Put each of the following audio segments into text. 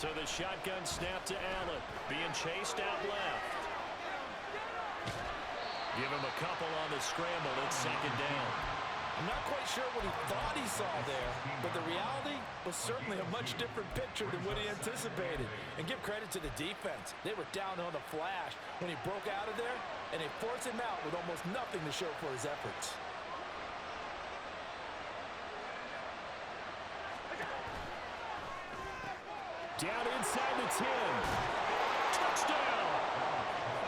So the shotgun snap to Allen, being chased out left. Give him a couple on the scramble. It's second down. I'm not quite sure what he thought he saw there, but the reality was certainly a much different picture than what he anticipated. And give credit to the defense. They were down on the flash when he broke out of there, and they forced him out with almost nothing to show for his efforts. Down inside the 10. Touchdown!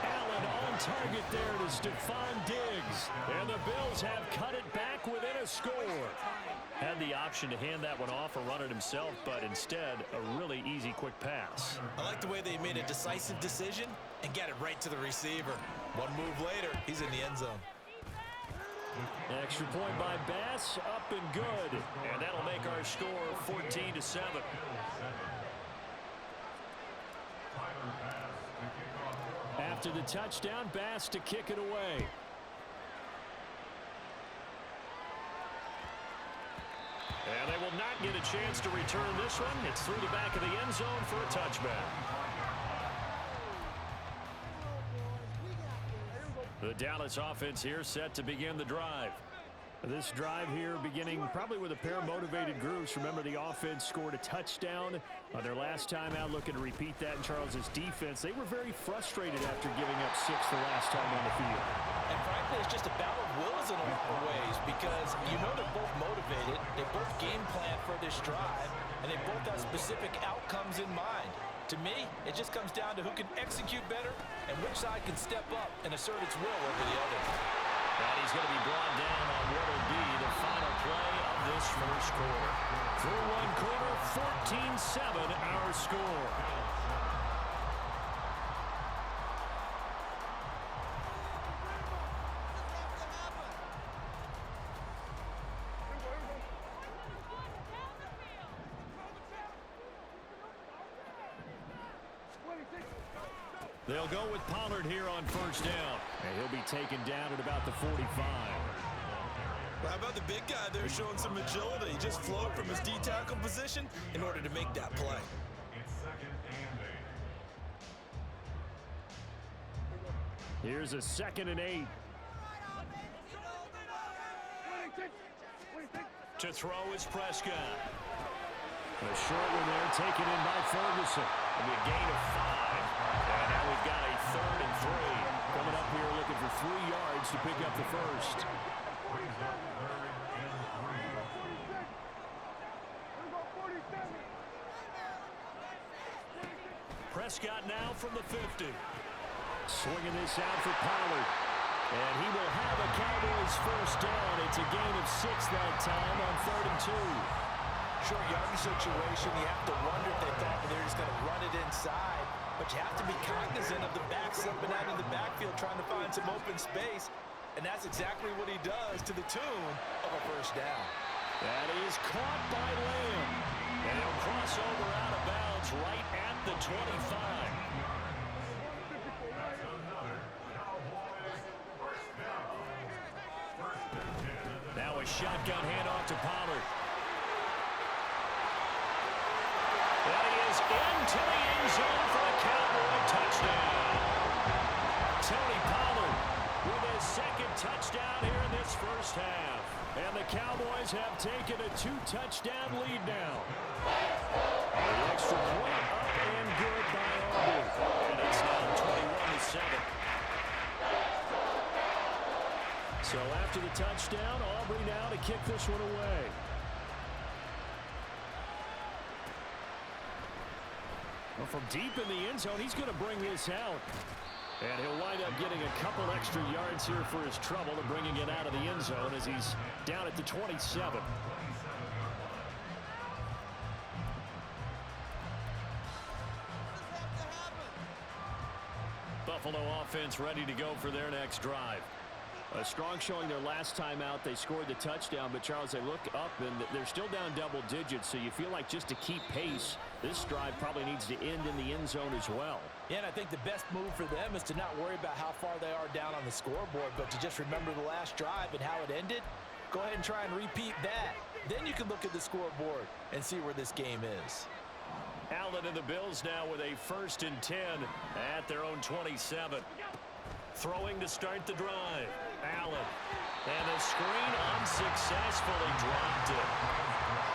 Allen on target there to Stephon Diggs. And the Bills have cut it back within a score. Had the option to hand that one off or run it himself, but instead, a really easy quick pass. I like the way they made a decisive decision and got it right to the receiver. One move later, he's in the end zone. Extra point by Bass, up and good. And that'll make our score 14-7. After the touchdown, Bass to kick it away. And they will not get a chance to return this one. It's through the back of the end zone for a touchback. The Dallas offense here set to begin the drive. This drive here beginning probably with a pair of motivated groups. Remember, the offense scored a touchdown on their last time out, looking to repeat that in Charles's defense. They were very frustrated after giving up 6 the last time on the field. And frankly, it's just a battle of wills in a lot of ways because you know they're both motivated, they both game plan for this drive, and they both have specific outcomes in mind. To me, it just comes down to who can execute better and which side can step up and assert its will over the other. And he's going to be brought down on what will be the final play of this first quarter. Through one quarter, 14-7 our score. They'll go with Pollard here on first down. And he'll be taken down at about the 45. Well, how about the big guy there showing some agility? He just flowed from his D-tackle position in order to make that play. Here's a 2nd and 8. To throw is Prescott. A short one there taken in by Ferguson. It'll be a gain of 5. And now we've got a 3rd and 3. Coming up here looking for 3 yards to pick up the first. Prescott now from the 50. Swinging this out for Pollard. And he will have a Cowboys first down. It's a gain of 6 that time on 3rd and 2. Short yardage situation, you have to wonder if they thought they're just going to run it inside. But you have to be cognizant of the back slipping out in the backfield trying to find some open space. And that's exactly what he does to the tune of a first down. That is caught by Lamb. And he'll cross over out of bounds right at the 25. Now a shotgun handoff to Pollard. That is into the end zone for a Cowboy touchdown. Tony Pollard with his 2nd touchdown here in this first half. And the Cowboys have taken a 2-touchdown lead now. The extra point up and good by Aubrey. And it's now 21-7. So after the touchdown, Aubrey now to kick this one away. Well, from deep in the end zone, he's going to bring this out. And he'll wind up getting a couple extra yards here for his trouble to bringing it out of the end zone as he's down at the 27. Buffalo offense ready to go for their next drive. A strong showing their last time out. They scored the touchdown, but Charles, they look up and they're still down double digits, so you feel like just to keep pace, this drive probably needs to end in the end zone as well. Yeah, and I think the best move for them is to not worry about how far they are down on the scoreboard, but to just remember the last drive and how it ended. Go ahead and try and repeat that. Then you can look at the scoreboard and see where this game is. Allen and the Bills now with a 1st and 10 at their own 27. Throwing to start the drive. Allen. And the screen unsuccessfully dropped it.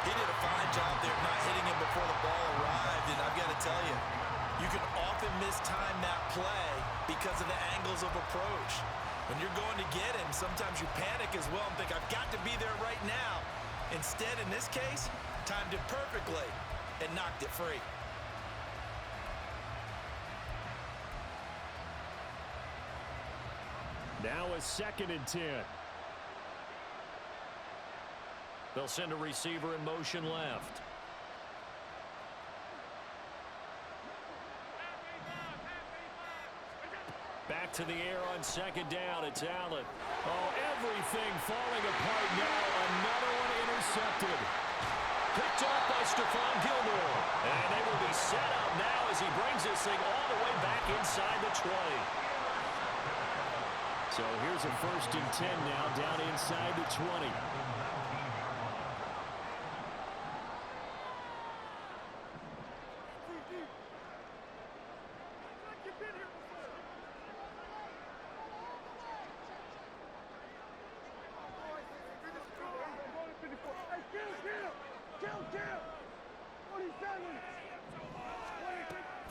He did a fine job there of not hitting him before the ball arrived. And I've got to tell you, you can often mistime that play because of the angles of approach. When you're going to get him, sometimes you panic as well and think, I've got to be there right now. Instead, in this case, timed it perfectly and knocked it free. Now a 2nd and 10. They'll send a receiver in motion left. Back to the air on 2nd down. It's Allen. Oh, everything falling apart now. Another one intercepted. Picked off by Stephon Gilmore. And they will be set up now as he brings this thing all the way back inside the 20. So here's a 1st and 10 now down inside the 20.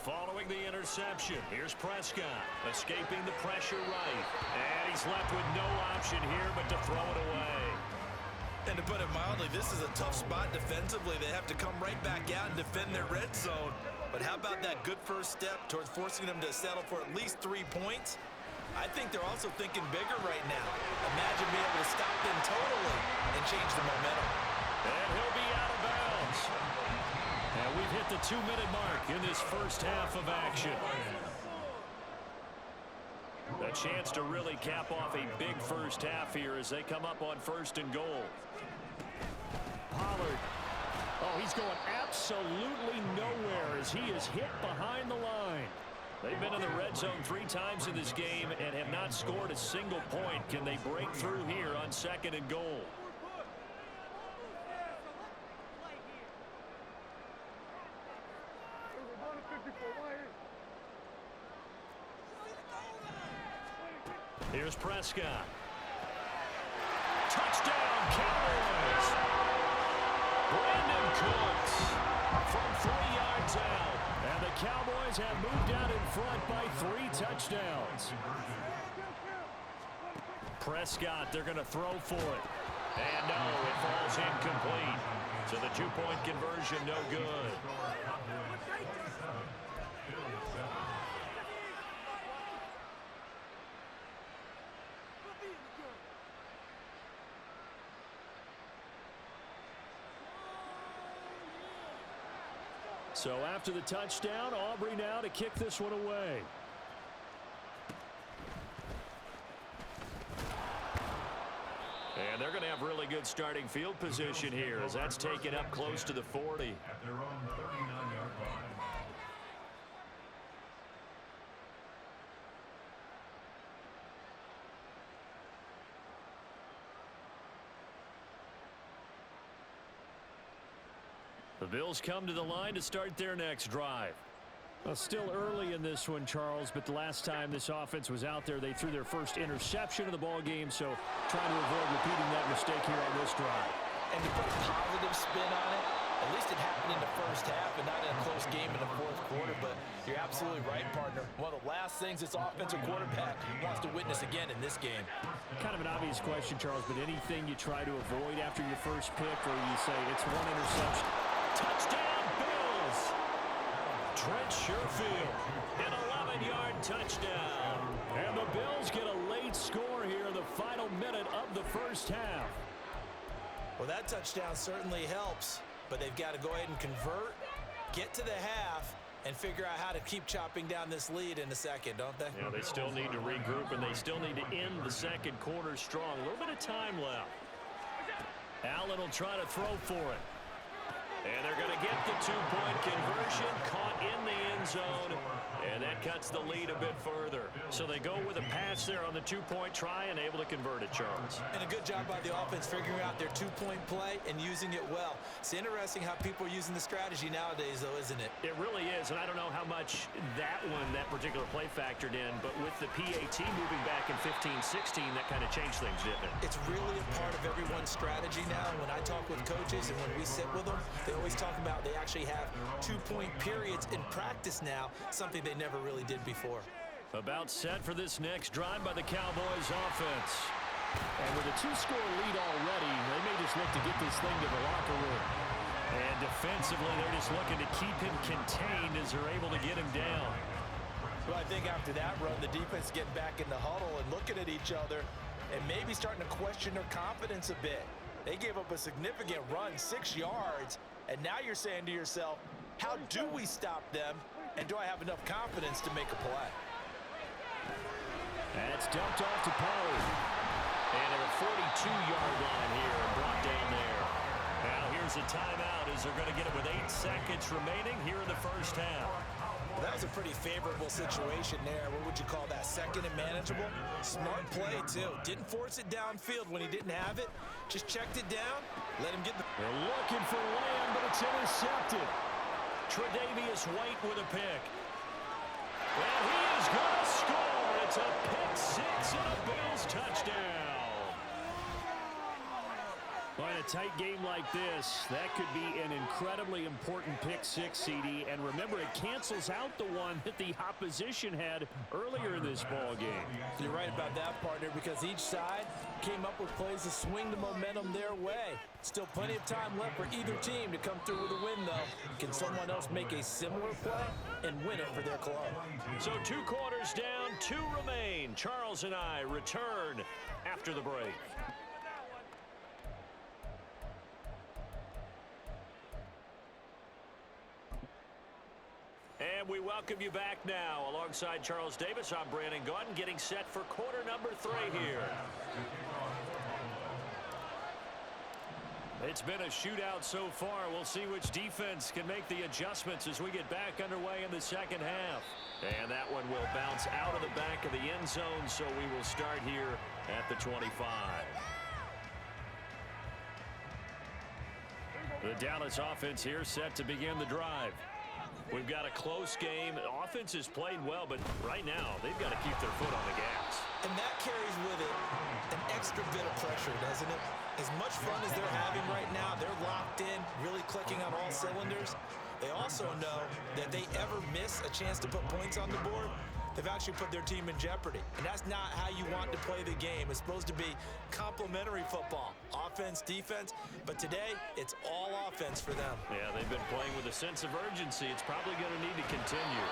Following the interception, here's Prescott, escaping the pressure right. And he's left with no option here but to throw it away. And to put it mildly, this is a tough spot defensively. They have to come right back out and defend their red zone. But how about that good first step towards forcing them to settle for at least 3 points? I think they're also thinking bigger right now. Imagine being able to stop them totally and change the momentum. And he'll be out of bounds. And we've hit the 2-minute mark in this first half of action. A chance to really cap off a big first half here as they come up on 1st and goal. Pollard. Oh, he's going absolutely nowhere as he is hit behind the line. They've been in the red zone 3 times in this game and have not scored a single point. Can they break through here on 2nd and goal? Here's Prescott. Touchdown, Cowboys! Brandon Cooks from 3 yards out. And the Cowboys have moved out in front by 3 touchdowns. Prescott, they're going to throw for it. And no, it falls incomplete. So the 2-point conversion, no good. So after the touchdown, Aubrey now to kick this one away. And they're going to have really good starting field position here as that's taken up close to the 40. At their own 39-yard line. The Bills come to the line to start their next drive. Well, still early in this one, Charles, but the last time this offense was out there, they threw their first interception of the ball game, so trying to avoid repeating that mistake here on this drive. And to put a positive spin on it, at least it happened in the first half and not in a close game in the 4th quarter, but you're absolutely right, partner. One of the last things this offensive quarterback wants to witness again in this game. Kind of an obvious question, Charles, but anything you try to avoid after your first pick, or you say it's 1 interception? Touchdown, Bills! Trent Sherfield, an 11-yard touchdown. And the Bills get a late score here in the final minute of the first half. Well, that touchdown certainly helps, but they've got to go ahead and convert, get to the half, and figure out how to keep chopping down this lead in the second, don't they? Yeah, they still need to regroup, and they still need to end the second quarter strong. A little bit of time left. Allen will try to throw for it. And they're going to get the 2-point conversion, caught in the end zone, and then that cuts the lead a bit further. So they go with a pass there on the two-point try and able to convert it, Charles. And a good job by the offense figuring out their two-point play and using it well. It's interesting how people are using the strategy nowadays, though, isn't it? It really is, and I don't know how much that particular play factored in, but with the PAT moving back in 15-16, that kind of changed things, didn't it? It's really a part of everyone's strategy now. When I talk with coaches and when we sit with them, they always talk about they actually have two-point periods in practice now, something they never really did before. About set for this next drive by the Cowboys offense. And with a two-score lead already, they may just look to get this thing to the locker room. And defensively, they're just looking to keep him contained as they're able to get him down. Well, I think after that run, the defense getting back in the huddle and looking at each other and maybe starting to question their confidence a bit. They gave up a significant run, 6 yards, and now you're saying to yourself, how do we stop them, and do I have enough confidence to make a play? That's dumped off to Pollard. And at a 42-yard line here, brought down there. Now here's a timeout as they're going to get it with 8 seconds remaining here in the first half. Well, that was a pretty favorable situation there. What would you call that? Second and manageable? Smart play, too. Didn't force it downfield when he didn't have it. Just checked it down, let him get the... They're looking for Lamb, but it's intercepted. Tre'Davious White with a pick. And he is going to score. It's a pick six and a Bills touchdown. Well, in a tight game like this, that could be an incredibly important pick six, CD. And remember, it cancels out the one that the opposition had earlier in this ball game. You're right about that, partner, because each side came up with plays to swing the momentum their way. Still plenty of time left for either team to come through with a win, though. Can someone else make a similar play and win it for their club? So 2 quarters down, 2 remain. Charles and I return after the break. And we welcome you back now. Alongside Charles Davis, I'm Brandon Gaudin, getting set for quarter number 3 here. It's been a shootout so far. We'll see which defense can make the adjustments as we get back underway in the second half. And that one will bounce out of the back of the end zone, so we will start here at the 25. The Dallas offense here set to begin the drive. We've got a close game. The offense has played well, but right now they've got to keep their foot on the gas. And that carries with it an extra bit of pressure, doesn't it? As much fun as they're having right now, they're locked in, really clicking on all cylinders. They also know that they ever miss a chance to put points on the board, they've actually put their team in jeopardy. And that's not how you want to play the game. It's supposed to be complementary football, offense, defense. But today, it's all offense for them. Yeah, they've been playing with a sense of urgency. It's probably going to need to continue.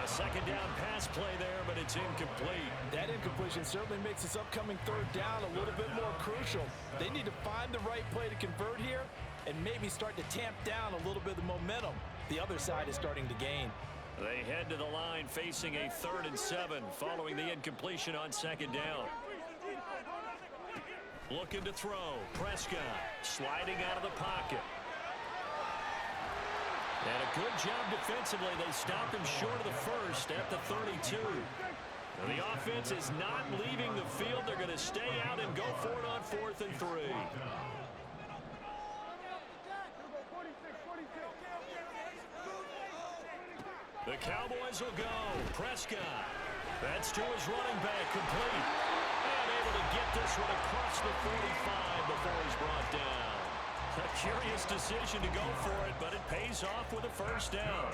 A second down pass play there, but it's incomplete. That incompletion certainly makes this upcoming third down a little bit more crucial. They need to find the right play to convert here and maybe start to tamp down a little bit of the momentum the other side is starting to gain. They head to the line facing a 3rd and 7 following the incompletion on second down. Looking to throw. Prescott sliding out of the pocket. And a good job defensively. They stopped him short of the first at the 32. And the offense is not leaving the field. They're going to stay out and go for it on 4th and 3. The Cowboys will go. Prescott. That's to his running back, complete. And able to get this one across the 45 before he's brought down. A curious decision to go for it, but it pays off with a first down.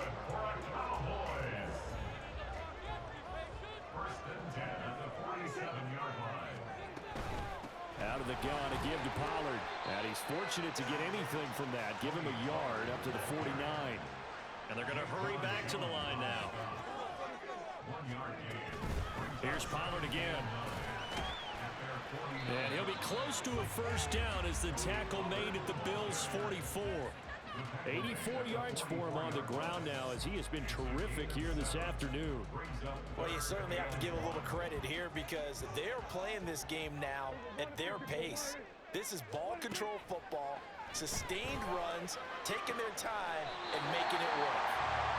Out of the gun to give to Pollard. And he's fortunate to get anything from that. Give him a yard up to the 49. And they're going to hurry back to the line now. Here's Pollard again. And he'll be close to a first down as the tackle made at the Bills' 44. 84 yards for him on the ground now as he has been terrific here this afternoon. Well, you certainly have to give a little credit here because they're playing this game now at their pace. This is ball control football, sustained runs, taking their time, and making it work.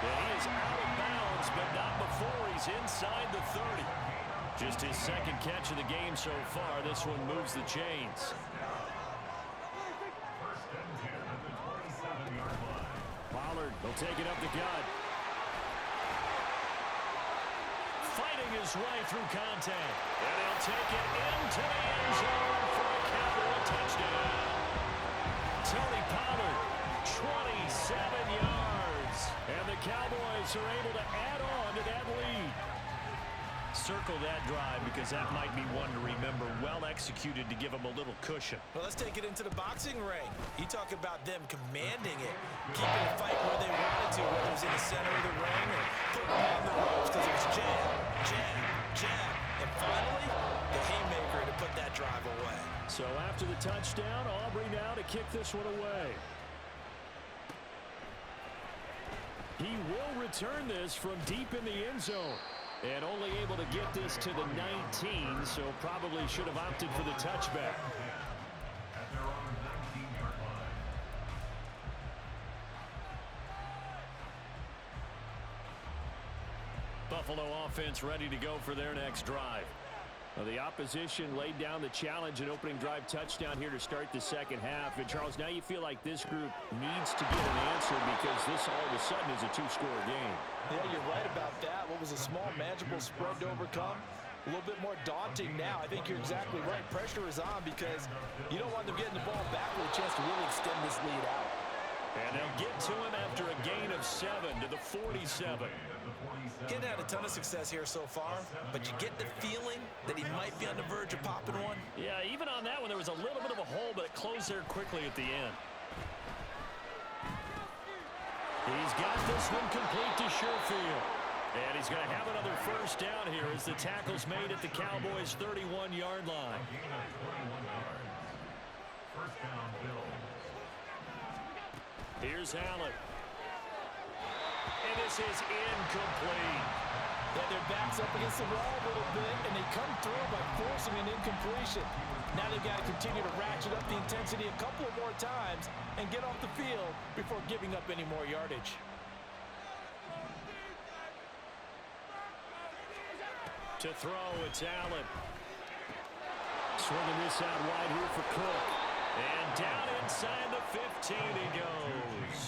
And he is out of bounds has, but not before he's inside the 30. Just his second catch of the game so far. This one moves the chains. Pollard will take it up the gut. Fighting his way through contact. And he'll take it into the end zone for a Cowboy touchdown. Tony Pollard, 27 yards. And the Cowboys are able to add on to that lead. Circle that drive because that might be one to remember. Well executed to give them a little cushion. Well, let's take it into the boxing ring. You talk about them commanding it, keeping the fight where they wanted to, whether it was in the center of the ring or putting them on the ropes because it was jab, jab, jab. And finally, the haymaker to put that drive away. So after the touchdown, Aubrey now to kick this one away. He will return this from deep in the end zone. And only able to get this to the 19, so probably should have opted for the touchback. At their own 19-yard line. Buffalo offense ready to go for their next drive. Well, the opposition laid down the challenge and opening drive touchdown here to start the second half. And, Charles, now you feel like this group needs to get an answer because this all of a sudden is a two-score game. Yeah, you're right about that. What was a small, manageable spread to overcome? A little bit more daunting now. I think you're exactly right. Pressure is on because you don't want them getting the ball back with a chance to really extend this lead out. And they'll get to him after a gain of 7 to the 47. Getting had a ton of success here so far, but you get the feeling that he might be on the verge of popping one. Yeah, even on that one, there was a little bit of a hole, but it closed there quickly at the end. He's got this one complete to Sherfield. And he's going to have another first down here as the tackle's made at the Cowboys' 31-yard line. First down, Bills. Here's Allen. And this is incomplete. Yeah, their back's up against the wall a little bit, and they come through by forcing an incompletion. Now they've got to continue to ratchet up the intensity a couple of more times and get off the field before giving up any more yardage. To throw, it's Allen. Swinging this out wide here for Cook. And down inside the 15 he goes.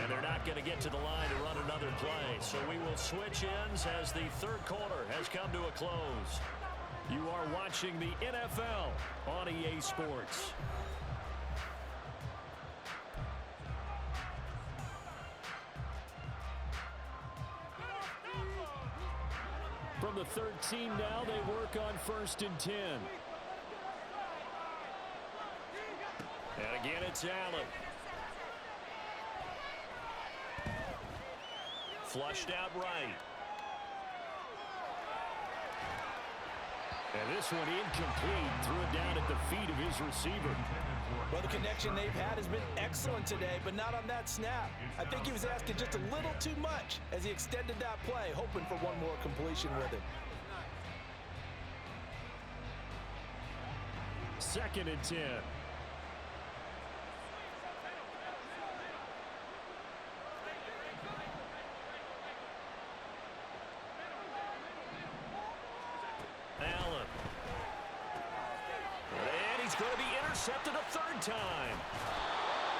And they're not going to get to the line to run another play. So we will switch ends as the third quarter has come to a close. You are watching the NFL on EA Sports. From the 13 now, they work on 1st and 10. And again, it's Allen. Flushed out right. And this one incomplete. Threw it down at the feet of his receiver. Well, the connection they've had has been excellent today, but not on that snap. I think he was asking just a little too much as he extended that play, hoping for one more completion with it. 2nd and 10. Allen. And he's going to be intercepted a third time.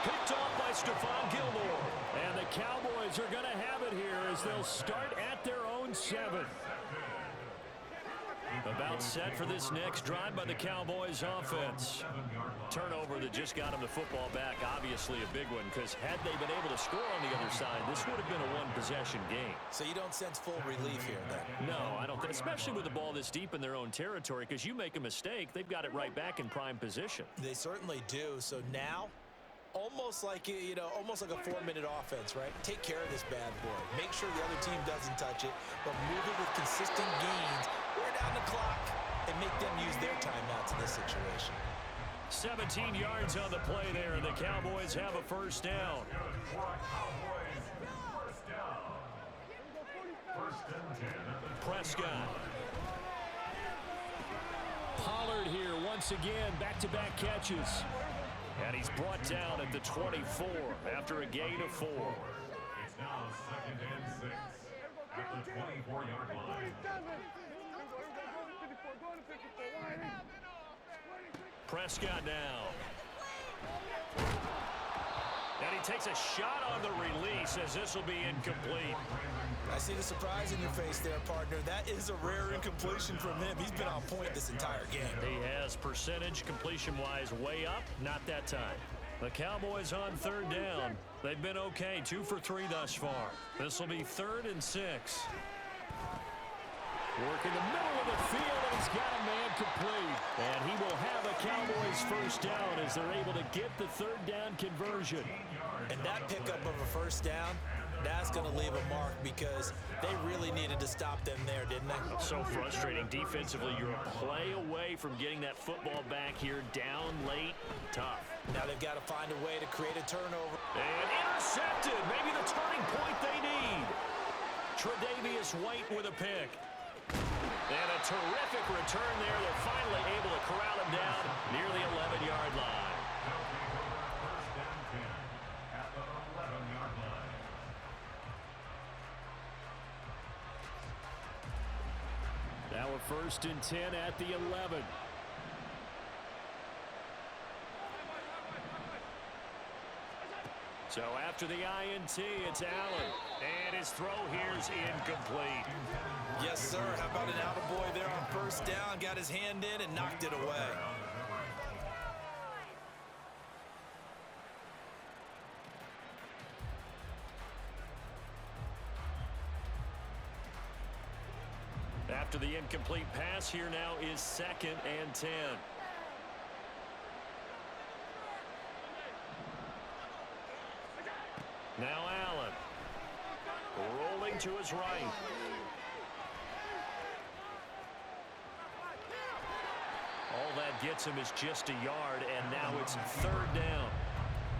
Picked off by Stephon Gilmore. And the Cowboys are going to have it here as they'll start at their own 7. About set for this next drive by the Cowboys offense. Turnover that just got him the football back. Obviously a big one because had they been able to score on the other side, this would have been a one-possession game. So you don't sense full relief here then? No, I don't think, especially with the ball this deep in their own territory, because you make a mistake, they've got it right back in prime position. They certainly do. So now, almost like, almost like a 4-minute offense, right? Take care of this bad boy. Make sure the other team doesn't touch it, but move it with consistent gains. Wear down the clock and make them use their timeouts in this situation. 17 yards on the play there, and the Cowboys have a first down. Prescott. Pollard here once again, back-to-back catches. And he's brought down at the 24 after a gain of 4. Now 2nd and 6 at the 24-yard line. Prescott now. And he takes a shot on the release as this will be incomplete. I see the surprise in your face there, partner. That is a rare incompletion from him. He's been on point this entire game. He has percentage completion-wise way up, not that time. The Cowboys on 3rd down. They've been okay, 2 for 3 thus far. This will be 3rd and 6. Work in the middle of the field, and he's got a man complete. And he will have a Cowboys first down as they're able to get the 3rd down conversion. And that pickup of a first down, that's going to leave a mark because they really needed to stop them there, didn't they? So frustrating defensively. You're a play away from getting that football back here, down late, tough. Now they've got to find a way to create a turnover. And intercepted, maybe the turning point they need. Tre'Davious White with a pick. And a terrific return there. They're finally able to corral him down near the 11-yard line. First and 10 at the 11-yard line. Now a 1st and 10 at the 11. So after the INT, it's Allen. And his throw here's incomplete. Yes, sir. How about an attaboy there on first down? Got his hand in and knocked it away. After the incomplete pass, here now is 2nd and 10. Now Allen. Rolling to his right. All that gets him is just a yard, and now it's 3rd down.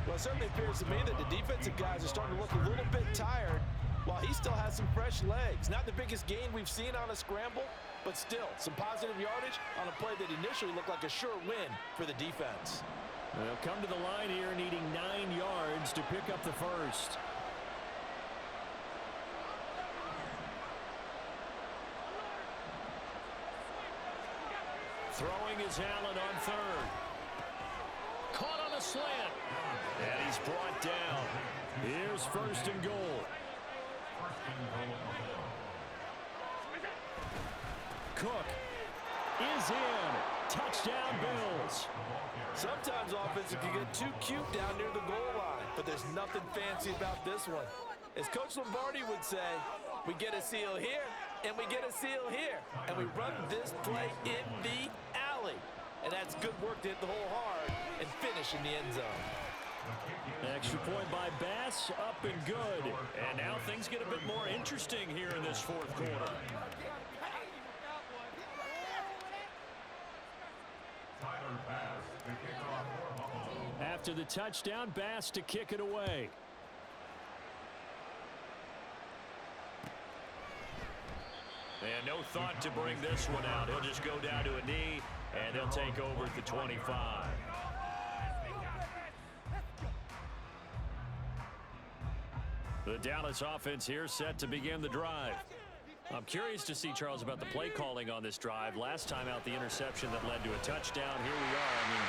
Well, it certainly appears to me that the defensive guys are starting to look a little bit tired while he still has some fresh legs. Not the biggest gain we've seen on a scramble, but still some positive yardage on a play that initially looked like a sure win for the defense. They'll come to the line here needing 9 yards to pick up the first. Throwing is Allen on 3rd. Caught on a slant. And he's brought down. Here's 1st and goal. Cook is in. Touchdown, Bills. Sometimes offense can get too cute down near the goal line, but there's nothing fancy about this one. As Coach Lombardi would say, we get a seal here, and we get a seal here, and we run this play in the alley. And that's good work to hit the hole hard and finish in the end zone. Extra point by Bass, up and good. And now things get a bit more interesting here in this 4th quarter. After the touchdown, Bass to kick it away. And no thought to bring this one out. He'll just go down to a knee, and they'll take over at the 25. The Dallas offense here set to begin the drive. I'm curious to see, Charles, about the play calling on this drive. Last time out, the interception that led to a touchdown. Here we are. I mean,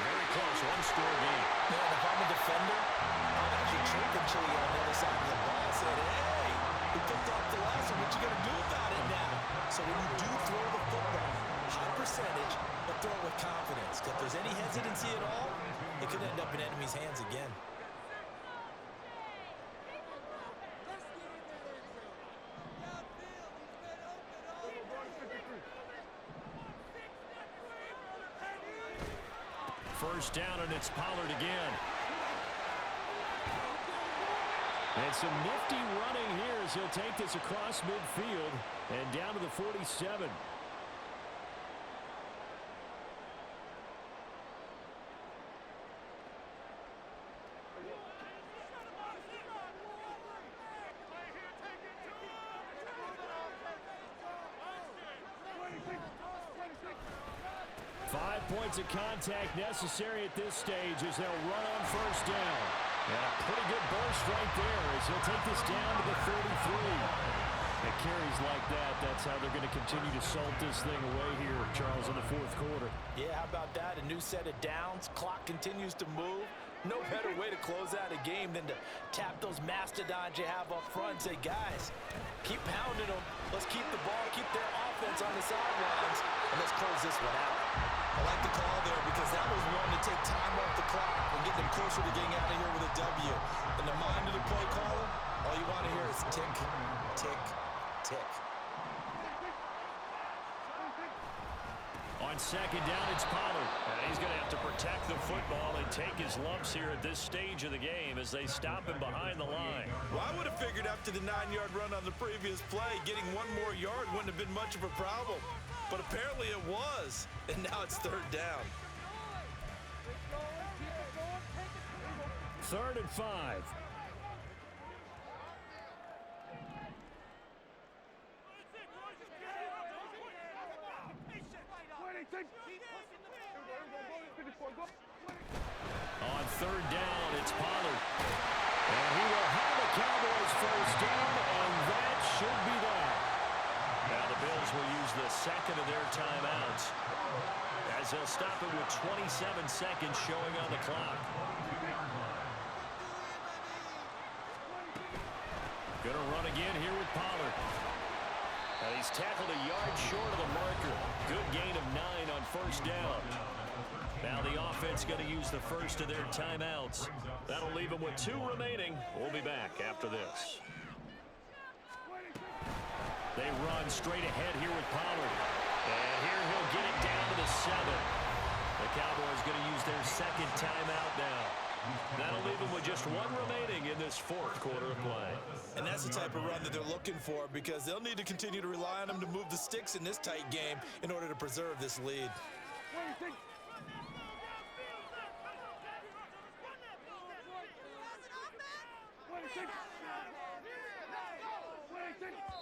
very close, one-score game. Man, if I'm a defender, I'm actually drinking chili on the other side of the ball. I said, hey, we picked off the last one. What you going to do about it now? So when you do throw the football, high percentage, but throw it with confidence. If there's any hesitancy at all, it could end up in enemy's hands again. First down, and it's Pollard again. And some nifty running here as he'll take this across midfield and down to the 47. Five points of contact necessary at this stage as they'll run on first down. And a pretty good burst right there as he'll take this down to the 33. It carries like that. That's how they're going to continue to salt this thing away here, Charles, in the fourth quarter. Yeah, how about that? A new set of downs. Clock continues to move. No better way to close out a game than to tap those mastodons you have up front and say, guys, keep pounding them. Let's keep the ball, keep their offense on the sidelines, and let's close this one out. I like the call there because that was one to take time off the clock and get them closer to getting out of here with a W. In the mind of the play caller, all you want to hear is tick, tick, tick. On second down, it's Pollard. And he's going to have to protect the football and take his lumps here at this stage of the game as they stop him behind the line. Well, I would have figured after the 9-yard run on the previous play, getting one more yard wouldn't have been much of a problem. But apparently it was, and now it's third down. 3rd and 5. On 3rd down, it's Pollard. And he will have the Cowboys first down, and that should be that. Now the Bills will use the second of their timeouts as they'll stop it with 27 seconds showing on the clock. Going to run again here with Pollard. And he's tackled a yard short of the marker. Good gain of 9 on first down. Now the offense going to use the first of their timeouts. That'll leave them with 2 remaining. We'll be back after this. They run straight ahead here with Pollard. And here he'll get it down to the 7. The Cowboys going to use their second timeout now. That'll leave them with just 1 remaining in this fourth quarter of play. And that's the type of run that they're looking for because they'll need to continue to rely on them to move the sticks in this tight game in order to preserve this lead.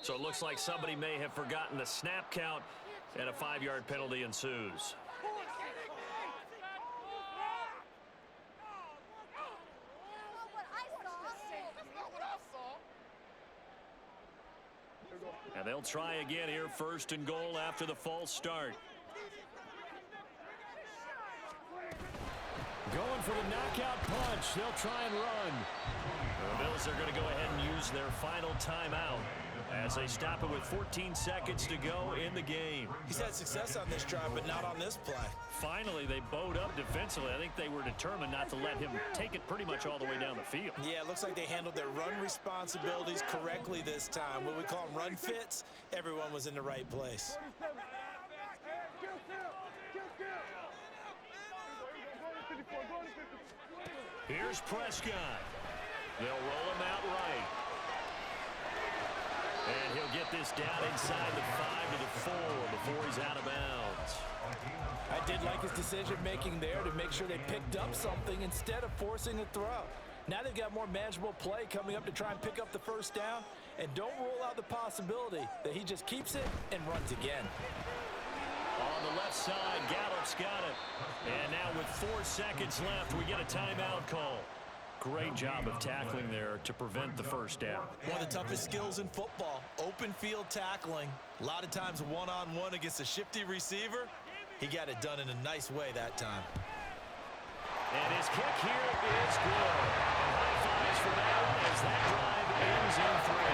So it looks like somebody may have forgotten the snap count, and a 5-yard penalty ensues. And they'll try again here, 1st and goal after the false start. Going for the knockout punch. They'll try and run. The Bills are going to go ahead and use their final timeout as they stop it with 14 seconds to go in the game. He's had success on this drive, but not on this play. Finally, they bowed up defensively. I think they were determined not to let him take it pretty much all the way down the field. Yeah, it looks like they handled their run responsibilities correctly this time. What we call them run fits, everyone was in the right place. Here's Prescott. They'll roll him out right. And he'll get this down inside the 5 to the 4 before he's out of bounds. I did like his decision-making there to make sure they picked up something instead of forcing a throw. Now they've got more manageable play coming up to try and pick up the first down. And don't rule out the possibility that he just keeps it and runs again. On the left side, Gallup's got it. And now with 4 seconds left, we get a timeout call. Great job of tackling there to prevent the first down. One of the toughest skills in football, open field tackling. A lot of times one-on-one against a shifty receiver. He got it done in a nice way that time. And his kick here is good. And high fives for that one as that drive ends in 3.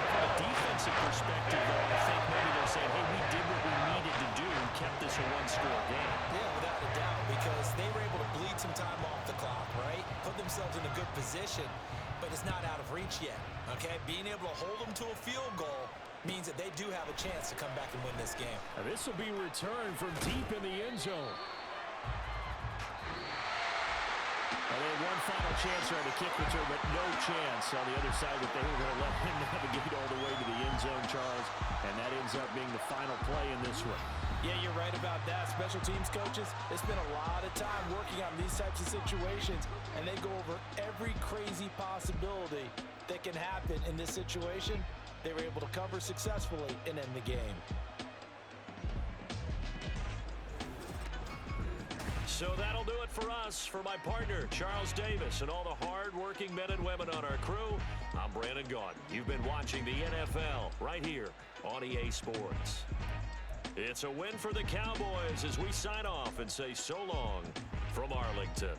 From a defensive perspective, though, I think maybe they're saying, hey, we did what we needed to do and kept this a 1-score game. Yeah, without a doubt, because they were able to bleed some time off the clock, right? Put themselves in a good position, but it's not out of reach yet, okay? Being able to hold them to a field goal means that they do have a chance to come back and win this game. Now this will be returned from deep in the end zone. Well, they had one final chance there on the kick return, but no chance on the other side that they were going to let him navigate all the way to the end zone, Charles. And that ends up being the final play in this one. Yeah, you're right about that. Special teams coaches, they spend a lot of time working on these types of situations, and they go over every crazy possibility that can happen in this situation. They were able to cover successfully and end the game. So that'll do it for us. For my partner, Charles Davis, and all the hard-working men and women on our crew, I'm Brandon Gaudin. You've been watching the NFL right here on EA Sports. It's a win for the Cowboys as we sign off and say so long from Arlington.